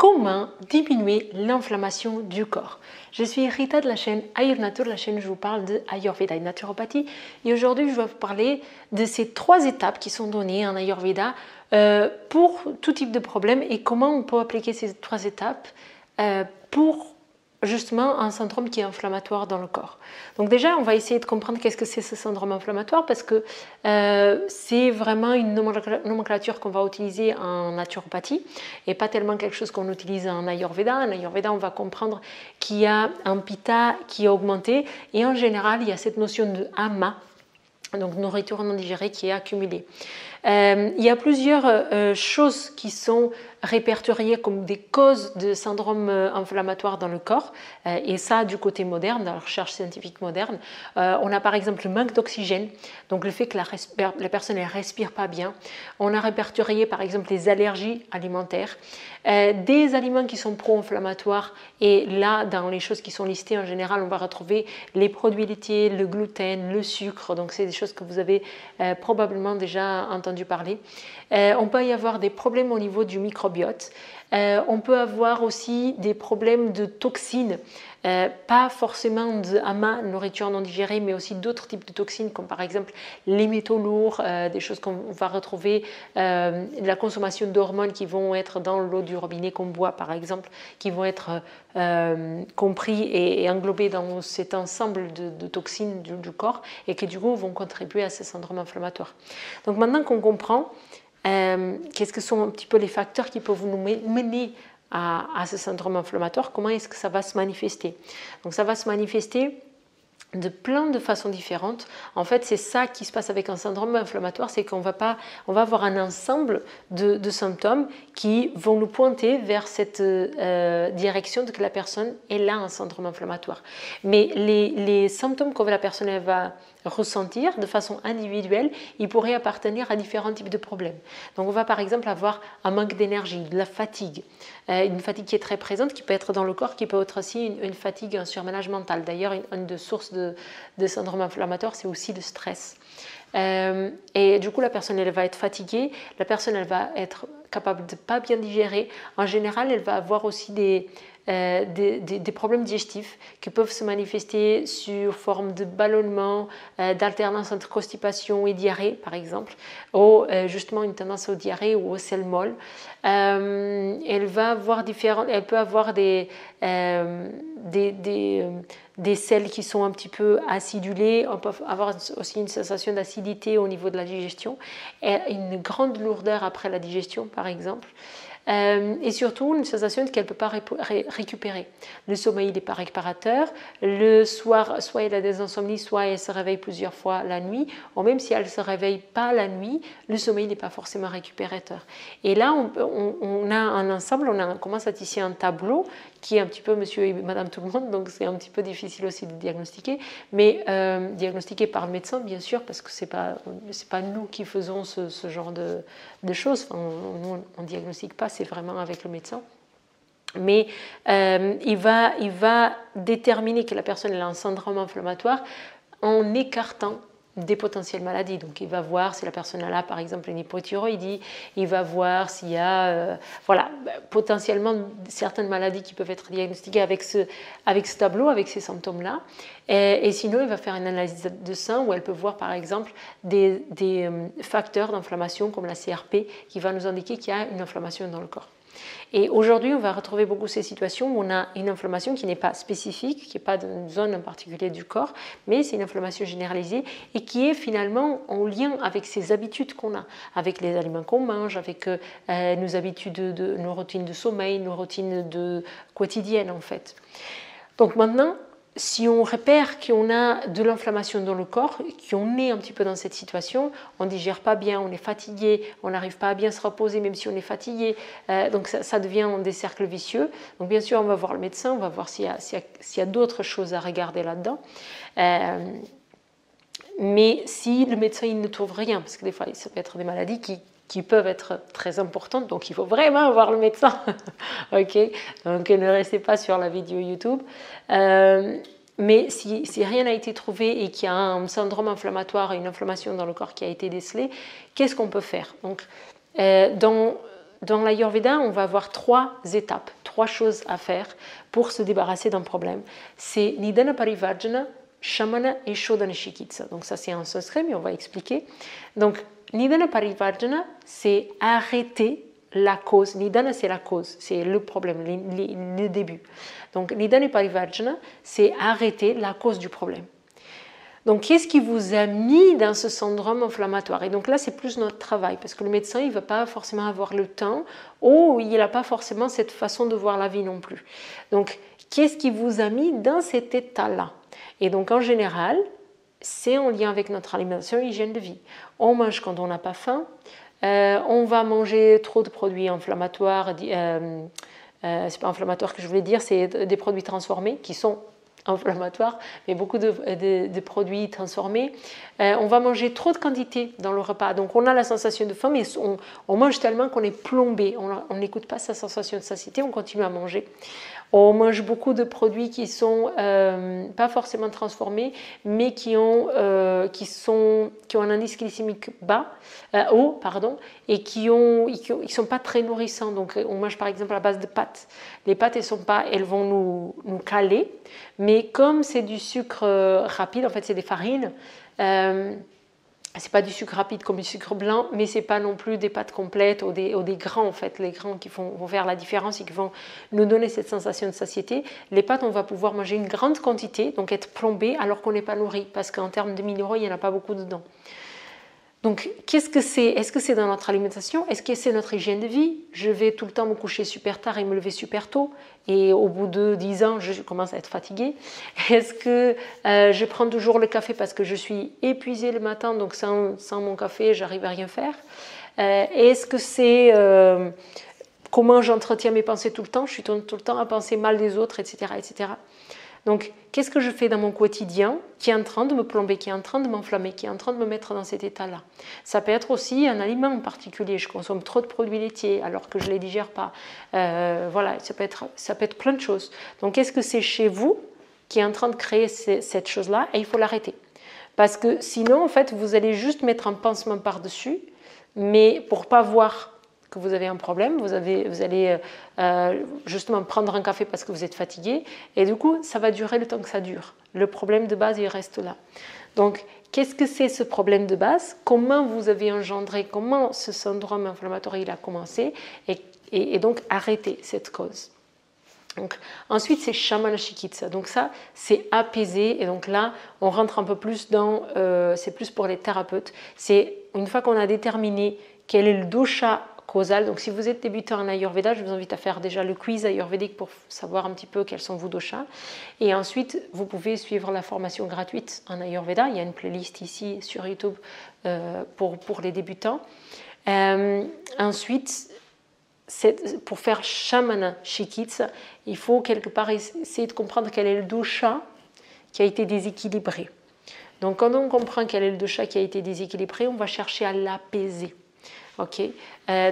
comment diminuer l'inflammation du corps. Je suis Rita de la chaîne Ayurnature, la chaîne où je vous parle de Ayurveda et naturopathie. Et aujourd'hui, je vais vous parler de ces 3 étapes qui sont données en Ayurveda pour tout type de problème et comment on peut appliquer ces 3 étapes pour justement un syndrome qui est inflammatoire dans le corps. Donc déjà, on va essayer de comprendre qu'est-ce que c'est ce syndrome inflammatoire parce que c'est vraiment une nomenclature qu'on va utiliser en naturopathie et pas tellement quelque chose qu'on utilise en Ayurveda. En Ayurveda, on va comprendre qu'il y a un pitta qui est augmenté et en général, il y a cette notion de ama, donc nourriture non digérée qui est accumulée. Il y a plusieurs choses qui sont répertoriées comme des causes de syndrome inflammatoire dans le corps, et ça du côté moderne, dans la recherche scientifique moderne. On a par exemple le manque d'oxygène, donc le fait que la personne ne respire pas bien. On a répertorié par exemple les allergies alimentaires, des aliments qui sont pro-inflammatoires, et là dans les choses qui sont listées en général, on va retrouver les produits laitiers, le gluten, le sucre, donc c'est des choses que vous avez probablement déjà entendu parler. On peut y avoir des problèmes au niveau du microbiote. On peut avoir aussi des problèmes de toxines, pas forcément de ama, nourriture non digérée, mais aussi d'autres types de toxines comme par exemple les métaux lourds, des choses qu'on va retrouver, la consommation d'hormones qui vont être dans l'eau du robinet qu'on boit par exemple, qui vont être compris et englobés dans cet ensemble de toxines du corps et qui du coup vont contribuer à ce syndrome inflammatoire. Donc maintenant qu'on comprend qu'est-ce que sont un petit peu les facteurs qui peuvent nous mener à ce syndrome inflammatoire, comment est-ce que ça va se manifester? Donc ça va se manifester de plein de façons différentes. En fait, c'est ça qui se passe avec un syndrome inflammatoire, c'est qu'on va avoir un ensemble de symptômes qui vont nous pointer vers cette direction de que la personne est là un syndrome inflammatoire. Mais les symptômes que la personne elle va ressentir de façon individuelle, ils pourraient appartenir à différents types de problèmes. Donc on va par exemple avoir un manque d'énergie, de la fatigue, une fatigue qui est très présente, qui peut être dans le corps, qui peut être aussi une fatigue, un surménage mental. D'ailleurs, une des sources de syndrome inflammatoire, c'est aussi le stress. Et du coup, la personne, elle va être fatiguée, la personne, elle va être capable de ne pas bien digérer. En général, elle va avoir aussi des problèmes digestifs qui peuvent se manifester sous forme de ballonnement, d'alternance entre constipation et diarrhée par exemple, ou justement une tendance aux diarrhées ou aux selles molles. Elle peut avoir des selles qui sont un petit peu acidulées, on peut avoir aussi une sensation d'acidité au niveau de la digestion, et une grande lourdeur après la digestion par exemple. Et surtout une sensation qu'elle ne peut pas récupérer. Le sommeil n'est pas réparateur, le soir, soit elle a des insomnies, soit elle se réveille plusieurs fois la nuit, ou même si elle ne se réveille pas la nuit, le sommeil n'est pas forcément récupérateur. Et là, on a un ensemble, on commence à tisser un tableau qui est un petit peu monsieur et madame tout le monde, donc c'est un petit peu difficile aussi de diagnostiquer, mais diagnostiqué par le médecin, bien sûr, parce que c'est pas nous qui faisons ce genre de choses, enfin, on ne diagnostique pas, c'est vraiment avec le médecin. Mais il va déterminer que la personne a un syndrome inflammatoire en écartant des potentielles maladies. Donc il va voir si la personne a là par exemple une hypothyroïdie, il va voir s'il y a potentiellement certaines maladies qui peuvent être diagnostiquées avec ce tableau, avec ces symptômes-là. Et sinon, il va faire une analyse de sang où elle peut voir par exemple des facteurs d'inflammation comme la CRP qui va nous indiquer qu'il y a une inflammation dans le corps. Et aujourd'hui, on va retrouver beaucoup ces situations où on a une inflammation qui n'est pas spécifique, qui n'est pas dans une zone en particulier du corps, mais c'est une inflammation généralisée et qui est finalement en lien avec ces habitudes qu'on a, avec les aliments qu'on mange, avec nos habitudes, nos routines de sommeil, nos routines quotidiennes en fait. Donc maintenant, si on repère qu'on a de l'inflammation dans le corps, qu'on est un petit peu dans cette situation, on ne digère pas bien, on est fatigué, on n'arrive pas à bien se reposer même si on est fatigué, donc ça devient des cercles vicieux. Donc bien sûr, on va voir le médecin, on va voir s'il y a d'autres choses à regarder là-dedans. Mais si le médecin il ne trouve rien, parce que des fois, ça peut être des maladies qui peuvent être très importantes, donc il faut vraiment voir le médecin. Ok, donc ne restez pas sur la vidéo YouTube. Mais si rien n'a été trouvé et qu'il y a un syndrome inflammatoire, une inflammation dans le corps qui a été décelée, qu'est-ce qu'on peut faire? Donc, dans l'Ayurveda, on va avoir 3 étapes, 3 choses à faire pour se débarrasser d'un problème. C'est Nidana Parivarjana, Shamana et Shodhana Chikitsa. Donc ça c'est en sanskrit, mais on va expliquer. Donc Nidana Parivarjana, c'est arrêter la cause. Nidana, c'est la cause, c'est le problème, le début. Donc Nidana Parivarjana, c'est arrêter la cause du problème. Donc, qu'est-ce qui vous a mis dans ce syndrome inflammatoire? Et donc là, c'est plus notre travail, parce que le médecin, il ne va pas forcément avoir le temps, ou il n'a pas forcément cette façon de voir la vie non plus. Donc, qu'est-ce qui vous a mis dans cet état-là? Et donc, en général, c'est en lien avec notre alimentation et hygiène de vie. On mange quand on n'a pas faim, on va manger trop de produits inflammatoires, c'est pas inflammatoire que je voulais dire, c'est des produits transformés qui sont inflammatoires, mais beaucoup de produits transformés. On va manger trop de quantité dans le repas, donc on a la sensation de faim, mais on mange tellement qu'on est plombé, on n'écoute pas sa sensation de satiété, on continue à manger. On mange beaucoup de produits qui sont pas forcément transformés, mais qui ont un indice glycémique haut, et qui sont pas très nourrissants. Donc on mange par exemple à base de pâtes. Les pâtes, elles vont nous caler, mais comme c'est du sucre rapide, en fait c'est des farines. C'est pas du sucre rapide comme du sucre blanc, mais c'est pas non plus des pâtes complètes ou des grains en fait, les grains qui vont faire la différence et qui vont nous donner cette sensation de satiété. Les pâtes, on va pouvoir manger une grande quantité, donc être plombé alors qu'on n'est pas nourri, parce qu'en termes de minéraux, il n'y en a pas beaucoup dedans. Donc, qu'est-ce que c'est? Est-ce que c'est dans notre alimentation? Est-ce que c'est notre hygiène de vie? Je vais tout le temps me coucher super tard et me lever super tôt. Et au bout de 10 ans, je commence à être fatiguée. Est-ce que je prends toujours le café parce que je suis épuisée le matin, donc sans mon café, j'arrive à rien faire? Est-ce que c'est comment j'entretiens mes pensées tout le temps? Je suis tout le temps à penser mal des autres, etc., etc. Donc, qu'est-ce que je fais dans mon quotidien qui est en train de me plomber, qui est en train de m'enflammer, qui est en train de me mettre dans cet état-là? Ça peut être aussi un aliment en particulier. Je consomme trop de produits laitiers alors que je ne les digère pas. Voilà, ça peut être plein de choses. Donc, qu'est-ce que c'est chez vous qui est en train de créer cette chose-là? Et il faut l'arrêter. Parce que sinon, en fait, vous allez juste mettre un pansement par-dessus, mais pour ne pas voir que vous avez un problème, vous allez justement prendre un café parce que vous êtes fatigué, et du coup, ça va durer le temps que ça dure. Le problème de base, il reste là. Donc, qu'est-ce que c'est ce problème de base? Comment vous avez engendré, comment ce syndrome inflammatoire il a commencé, et donc arrêter cette cause. Donc, ensuite, c'est Shamana Chikitsa. Donc ça, c'est apaiser. Et donc là, on rentre un peu plus dans... c'est plus pour les thérapeutes. C'est une fois qu'on a déterminé quel est le dosha causal. Donc si vous êtes débutant en Ayurveda, je vous invite à faire déjà le quiz ayurvédique pour savoir un petit peu quels sont vos doshas. Et ensuite, vous pouvez suivre la formation gratuite en Ayurveda. Il y a une playlist ici sur YouTube pour les débutants. Ensuite, pour faire Shamana Chikitsa, il faut quelque part essayer de comprendre quel est le dosha qui a été déséquilibré. Donc quand on comprend quel est le dosha qui a été déséquilibré, on va chercher à l'apaiser. Okay.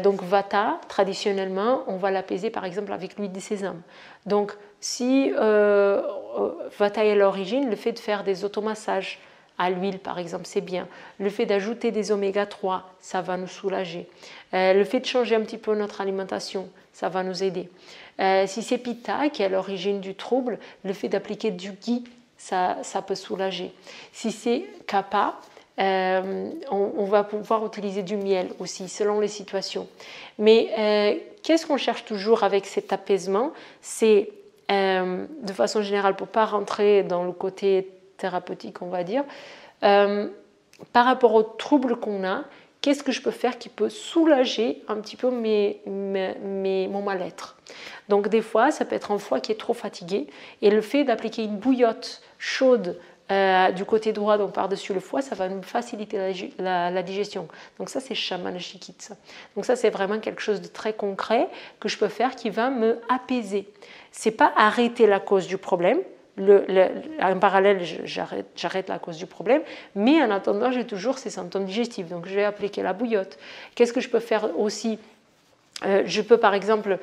Donc Vata, traditionnellement, on va l'apaiser par exemple avec l'huile de sésame. Donc si Vata est à l'origine, le fait de faire des automassages à l'huile par exemple, c'est bien. Le fait d'ajouter des oméga 3, ça va nous soulager. Le fait de changer un petit peu notre alimentation, ça va nous aider. Si c'est Pitta qui est à l'origine du trouble, le fait d'appliquer du ghee, ça peut soulager. Si c'est Kapha, on va pouvoir utiliser du miel aussi, selon les situations. Mais qu'est-ce qu'on cherche toujours avec cet apaisement? C'est, de façon générale, pour ne pas rentrer dans le côté thérapeutique, on va dire, par rapport aux troubles qu'on a, qu'est-ce que je peux faire qui peut soulager un petit peu mon mal-être? Donc des fois, ça peut être un foie qui est trop fatigué, et le fait d'appliquer une bouillotte chaude du côté droit, donc par-dessus le foie, ça va nous faciliter la digestion. Donc ça, c'est Shamana Chikitsa. Donc ça, c'est vraiment quelque chose de très concret que je peux faire qui va me apaiser. C'est pas arrêter la cause du problème. En parallèle, j'arrête la cause du problème, mais en attendant, j'ai toujours ces symptômes digestifs. Donc je vais appliquer la bouillotte. Qu'est-ce que je peux faire aussi? Je peux par exemple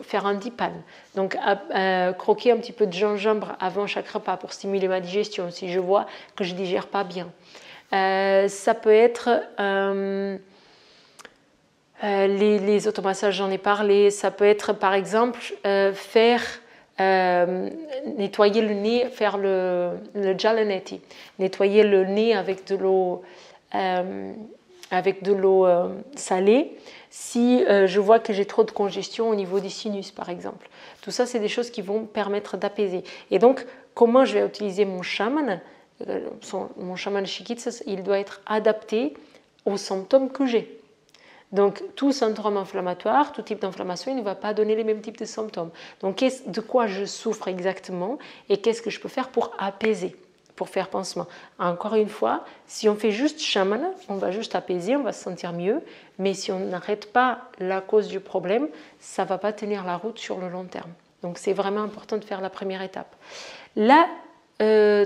faire un dipan, donc croquer un petit peu de gingembre avant chaque repas pour stimuler ma digestion si je vois que je ne digère pas bien. Ça peut être Les automassages, j'en ai parlé. Ça peut être par exemple nettoyer le nez, faire le jalanetti, nettoyer le nez avec de l'eau salée si je vois que j'ai trop de congestion au niveau des sinus par exemple. Tout ça, c'est des choses qui vont permettre d'apaiser. Et donc, comment je vais utiliser mon shaman? Mon shaman Shikitsa, il doit être adapté aux symptômes que j'ai. Donc, tout syndrome inflammatoire, tout type d'inflammation, il ne va pas donner les mêmes types de symptômes. Donc, de quoi je souffre exactement et qu'est-ce que je peux faire pour apaiser, pour faire pansement. Encore une fois, si on fait juste shaman, on va juste apaiser, on va se sentir mieux, mais si on n'arrête pas la cause du problème, ça ne va pas tenir la route sur le long terme. Donc, c'est vraiment important de faire la première étape. La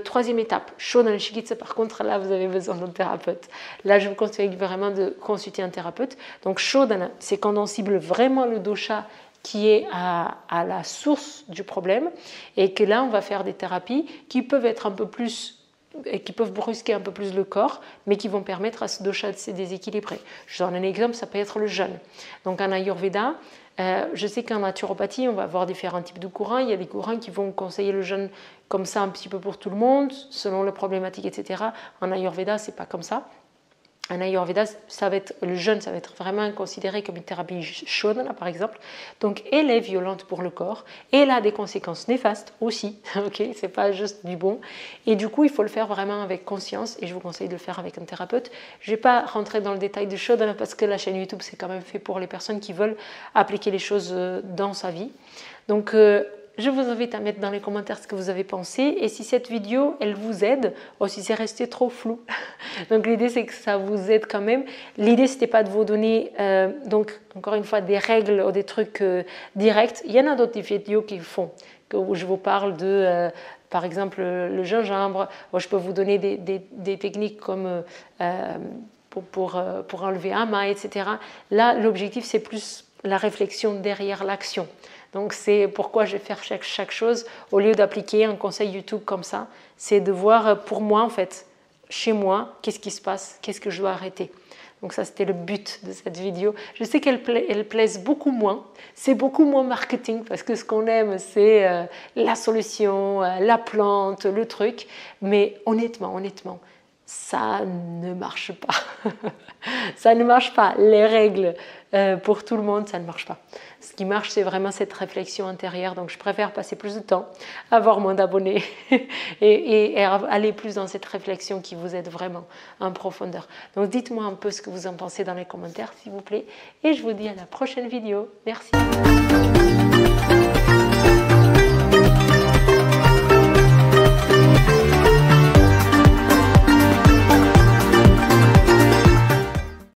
troisième étape, Shodan Shikitsa, par contre, là, vous avez besoin d'un thérapeute. Là, je vous conseille vraiment de consulter un thérapeute. Donc, Shodan, c'est quand on cible vraiment le dosha qui est à la source du problème et que là, on va faire des thérapies qui peuvent être un peu plus et qui peuvent brusquer un peu plus le corps, mais qui vont permettre à ce dosha de se déséquilibrer. Je donne un exemple, ça peut être le jeûne. Donc, en Ayurveda, je sais qu'en naturopathie, on va avoir différents types de courants. Il y a des courants qui vont conseiller le jeûne comme ça un petit peu pour tout le monde, selon les problématiques, etc. En Ayurveda, ce n'est pas comme ça. En Ayurveda, le jeûne, ça va être vraiment considéré comme une thérapie chaude, par exemple. Donc, elle est violente pour le corps. Et elle a des conséquences néfastes aussi. Okay, c'est pas juste du bon. Et du coup, il faut le faire vraiment avec conscience. Et je vous conseille de le faire avec un thérapeute. Je ne vais pas rentrer dans le détail de Shodhana parce que la chaîne YouTube, c'est quand même fait pour les personnes qui veulent appliquer les choses dans sa vie. Donc, je vous invite à mettre dans les commentaires ce que vous avez pensé et si cette vidéo, elle vous aide ou si c'est resté trop flou. Donc l'idée, c'est que ça vous aide quand même. L'idée, c'était pas de vous donner, donc encore une fois, des règles ou des trucs directs. Il y en a d'autres vidéos qui font, où je vous parle de, par exemple, le gingembre. Où je peux vous donner des techniques comme pour enlever ama, etc. Là, l'objectif, c'est plus la réflexion derrière l'action. Donc c'est pourquoi je vais faire chaque chose au lieu d'appliquer un conseil YouTube comme ça. C'est de voir pour moi en fait, chez moi, qu'est-ce qui se passe, qu'est-ce que je dois arrêter. Donc ça c'était le but de cette vidéo. Je sais qu'elle plaise beaucoup moins, c'est beaucoup moins marketing parce que ce qu'on aime c'est la solution, la plante, le truc. Mais honnêtement, ça ne marche pas. Ça ne marche pas. Les règles pour tout le monde, ça ne marche pas. Ce qui marche, c'est vraiment cette réflexion intérieure. Donc, je préfère passer plus de temps, avoir moins d'abonnés et aller plus dans cette réflexion qui vous aide vraiment en profondeur. Donc, dites-moi un peu ce que vous en pensez dans les commentaires, s'il vous plaît. Et je vous dis à la prochaine vidéo. Merci.